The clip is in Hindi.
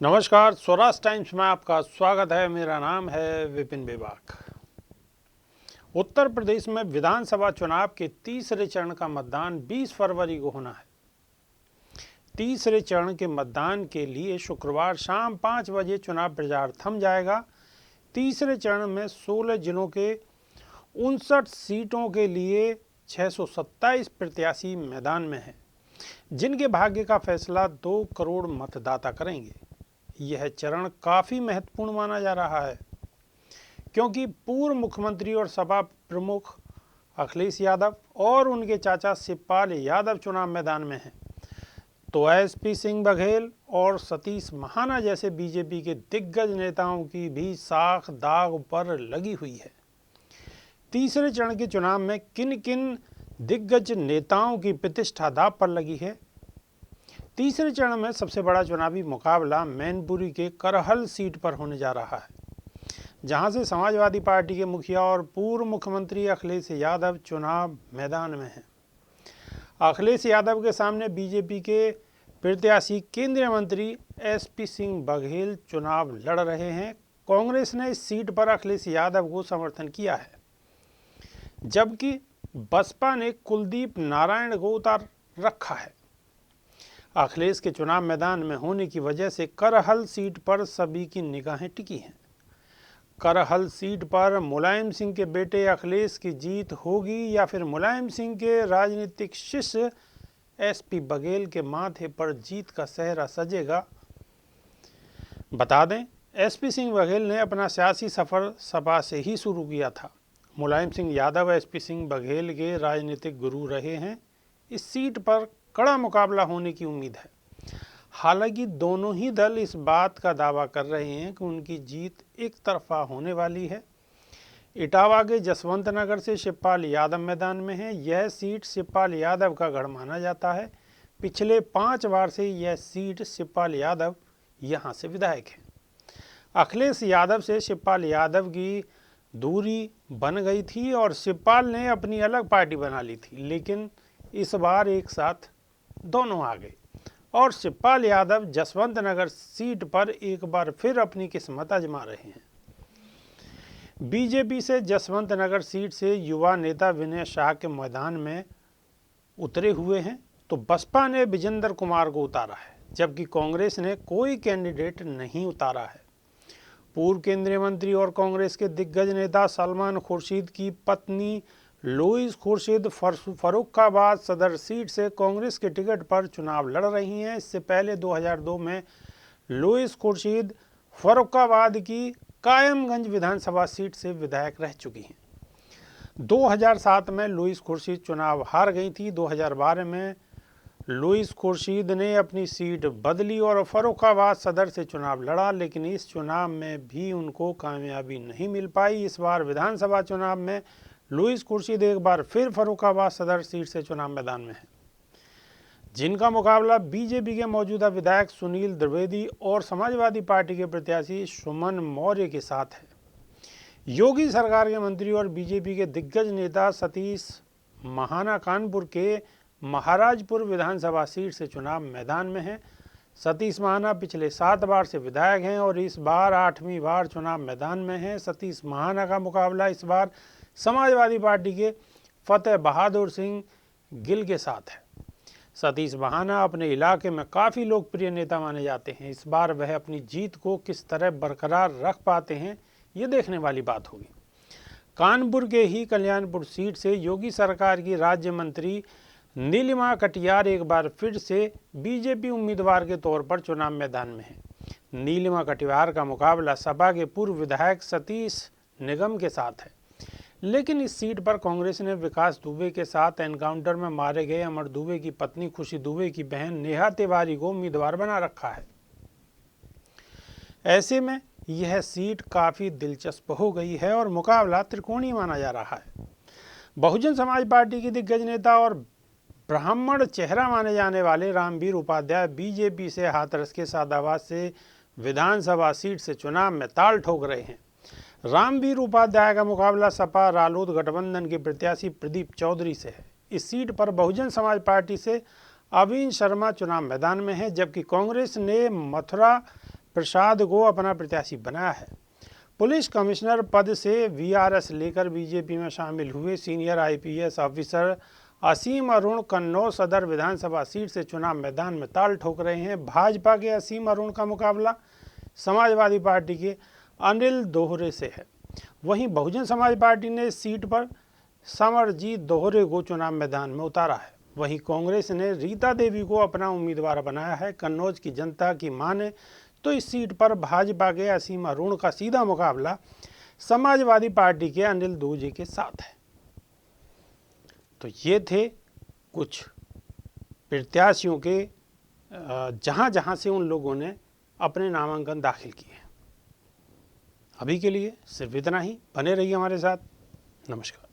नमस्कार, स्वराज टाइम्स में आपका स्वागत है। मेरा नाम है विपिन बेबाक। उत्तर प्रदेश में विधानसभा चुनाव के तीसरे चरण का मतदान 20 फरवरी को होना है। तीसरे चरण के मतदान के लिए शुक्रवार शाम 5 बजे चुनाव प्रचार थम जाएगा। तीसरे चरण में 16 जिलों के 59 सीटों के लिए 627 प्रत्याशी मैदान में हैं, जिनके भाग्य का फैसला 2 करोड़ मतदाता करेंगे। यह चरण काफ़ी महत्वपूर्ण माना जा रहा है, क्योंकि पूर्व मुख्यमंत्री और सपा प्रमुख अखिलेश यादव और उनके चाचा शिवपाल यादव चुनाव मैदान में हैं, तो एसपी सिंह बघेल और सतीश महाना जैसे बीजेपी के दिग्गज नेताओं की भी साख दाग पर लगी हुई है। तीसरे चरण के चुनाव में किन किन दिग्गज नेताओं की प्रतिष्ठा दांव पर लगी है। तीसरे चरण में सबसे बड़ा चुनावी मुकाबला मैनपुरी के करहल सीट पर होने जा रहा है, जहां से समाजवादी पार्टी के मुखिया और पूर्व मुख्यमंत्री अखिलेश यादव चुनाव मैदान में हैं। अखिलेश यादव के सामने बीजेपी के प्रत्याशी केंद्रीय मंत्री एसपी सिंह बघेल चुनाव लड़ रहे हैं। कांग्रेस ने इस सीट पर अखिलेश यादव को समर्थन किया है, जबकि बसपा ने कुलदीप नारायण को उतार रखा है। अखिलेश के चुनाव मैदान में होने की वजह से करहल सीट पर सभी की निगाहें टिकी हैं। करहल सीट पर मुलायम सिंह के बेटे अखिलेश की जीत होगी या फिर मुलायम सिंह के राजनीतिक शिष्य एसपी बघेल के माथे पर जीत का सेहरा सजेगा। बता दें, एसपी सिंह बघेल ने अपना सियासी सफर सपा से ही शुरू किया था। मुलायम सिंह यादव एसपी सिंह बघेल के राजनीतिक गुरु रहे हैं। इस सीट पर कड़ा मुकाबला होने की उम्मीद है। हालांकि दोनों ही दल इस बात का दावा कर रहे हैं कि उनकी जीत एक तरफा होने वाली है। इटावा के जसवंत नगर से शिवपाल यादव मैदान में है। यह सीट शिवपाल यादव का गढ़ माना जाता है। पिछले 5 बार से यह सीट शिवपाल यादव यहां से विधायक हैं। अखिलेश यादव से शिवपाल यादव की दूरी बन गई थी और शिवपाल ने अपनी अलग पार्टी बना ली थी, लेकिन इस बार एक साथ दोनों आ गए और शिवपाल यादव जसवंत नगर सीट पर एक बार फिर अपनी किस्मत आजमा रहे हैं। बीजेपी से जसवंत नगर सीट से युवा नेता विनय शाह के मैदान में उतरे हुए हैं, तो बसपा ने विजेंद्र कुमार को उतारा है, जबकि कांग्रेस ने कोई कैंडिडेट नहीं उतारा है। पूर्व केंद्रीय मंत्री और कांग्रेस के दिग्गज नेता सलमान खुर्शीद की पत्नी लुईस खुर्शीद फर्रुखाबाद सदर सीट से कांग्रेस के टिकट पर चुनाव लड़ रही हैं। इससे पहले 2002 में लुईस खुर्शीद फर्रुखाबाद की कायमगंज विधानसभा सीट से विधायक रह चुकी हैं। 2007 में लुईस खुर्शीद चुनाव हार गई थी। 2012 में लुईस खुर्शीद ने अपनी सीट बदली और फर्रुखाबाद सदर से चुनाव लड़ा, लेकिन इस चुनाव में भी उनको कामयाबी नहीं मिल पाई। इस बार विधानसभा चुनाव में लुईस खुर्शीद एक बार फिर फर्रुखाबाद सदर सीट से चुनाव मैदान में है, जिनका मुकाबला बीजेपी के मौजूदा विधायक सुनील द्विवेदी और समाजवादी पार्टी के प्रत्याशी सुमन मौर्य के साथ है। योगी सरकार के मंत्री और बीजेपी के दिग्गज नेता सतीश महाना कानपुर के महाराजपुर विधानसभा सीट से चुनाव मैदान में हैं। सतीश महाना पिछले 7 बार से विधायक हैं और इस बार 8वीं बार चुनाव मैदान में हैं। सतीश महाना का मुकाबला इस बार समाजवादी पार्टी के फतेह बहादुर सिंह गिल के साथ है। सतीश महाना अपने इलाके में काफ़ी लोकप्रिय नेता माने जाते हैं। इस बार वह अपनी जीत को किस तरह बरकरार रख पाते हैं, ये देखने वाली बात होगी। कानपुर के ही कल्याणपुर सीट से योगी सरकार की राज्य मंत्री नीलिमा कटियार एक बार फिर से बीजेपी उम्मीदवार के तौर पर चुनाव मैदान में है। नीलिमा कटियार का मुकाबला सपा के पूर्व विधायक सतीश निगम के साथ है, लेकिन इस सीट पर कांग्रेस ने विकास दुबे के साथ एनकाउंटर में मारे गए अमर दुबे की पत्नी खुशी दुबे की बहन नेहा तिवारी को उम्मीदवार बना रखा है। ऐसे में यह सीट काफ़ी दिलचस्प हो गई है और मुकाबला त्रिकोणीय माना जा रहा है। बहुजन समाज पार्टी के दिग्गज नेता और ब्राह्मण चेहरा माने जाने वाले रामवीर उपाध्याय बीजेपी से हाथरस के सादाबाद से विधानसभा सीट से चुनाव में ताल ठोक रहे हैं। रामवीर उपाध्याय का मुकाबला सपा रालोद गठबंधन के प्रत्याशी प्रदीप चौधरी से है। इस सीट पर बहुजन समाज पार्टी से अविन शर्मा चुनाव मैदान में है, जबकि कांग्रेस ने मथुरा प्रसाद को अपना प्रत्याशी बनाया है। पुलिस कमिश्नर पद से वीआरएस लेकर बीजेपी में शामिल हुए सीनियर आईपीएस ऑफिसर असीम अरुण कन्नौज सदर विधानसभा सीट से चुनाव मैदान में ताल ठोक रहे हैं। भाजपा के असीम अरुण का मुकाबला समाजवादी पार्टी के अनिल दोहरे से है। वहीं बहुजन समाज पार्टी ने इस सीट पर समरजीत दोहरे को चुनाव मैदान में उतारा है। वहीं कांग्रेस ने रीता देवी को अपना उम्मीदवार बनाया है। कन्नौज की जनता की माने तो इस सीट पर भाजपा के असीम अरुण का सीधा मुकाबला समाजवादी पार्टी के अनिल दोहरे के साथ है। तो ये थे कुछ प्रत्याशियों के जहां से उन लोगों ने अपने नामांकन दाखिल किए। अभी के लिए सिर्फ इतना ही। बने रहिए हमारे साथ। नमस्कार।